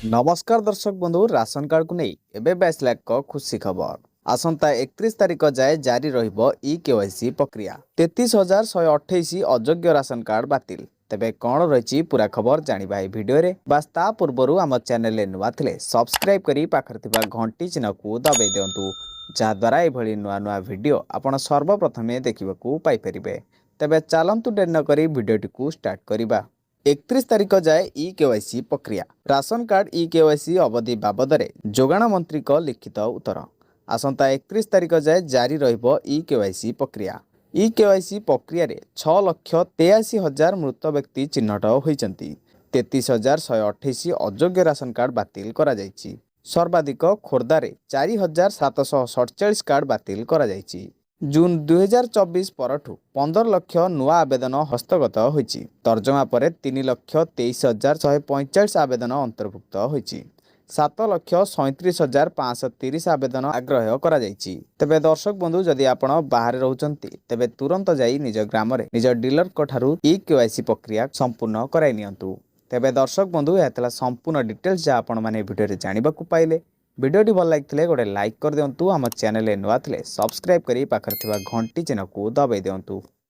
नमस्कार दर्शक बंधु राशन कार्ड को नहीं एबे आसला एक खुशी खबर। आसंता 31 तारिख जाए जारी रहिबो ई केवाईसी प्रक्रिया। 33,128 अयोग्य राशन कार्ड बातिल। तेबे कौन रही पूरा खबर जानिबा ए भिडियो रे। बास ता पूर्वरु आम चैनल नुआ थिले सब्सक्राइब करी पाखर थिबा घंटी चिन्ह को दबाई दियंतु जहाद्वारा एभली नुआ नुआ भिडियो आपण सर्वप्रथमे देखिबाकू पाई परिबे। तेबे चलंतु डेर न करी भिडियोटी को स्टार्ट करिबा। 31 तारिख जाए ई केवाईसी प्रक्रिया। राशन कार्ड ई केवाईसी अवधि बाबदरे जोगाण मंत्री को लिखित उत्तर। आसंता 31 तारिख जाए जारी रहिबो ई केवाईसी प्रक्रिया। ई केवाईसी प्रक्रिया रे 6,83,000 मृत व्यक्ति चिन्हट होइचंती। 33,128 अयोग्य राशन कार्ड बातिल करा जायछि। सर्वाधिक खोर्धारे 4,747 कार्ड बातिल करा जायछि। जून 2024 परठू 15 लाख नुआ आवेदन हस्तगत होइछि। तर्जमा पर 3,23,145 आवेदन अंतर्भुक्त होइछि। 7,37,530 आवेदन आग्रह करा जायछि। तेबे दर्शक बंधु जदि आपण बाहर रहउचंती तेबे तुरंत जाई निज ग्राम रे निज डीलर कोठारु ई केवाईसी प्रक्रिया संपूर्ण कराई नियंतु। तेबे दर्शक बंधु एतला संपूर्ण डिटेल्स जा आपण माने वीडियो रे जानिबाकू पाइले। वीडियोटी भल लगे गोटे लाइक कर दिंतु। आम चैनल नुआ थे सब्सक्राइब करी पाखर थिबा घंटी चिन्ह को दबाई दिंतु।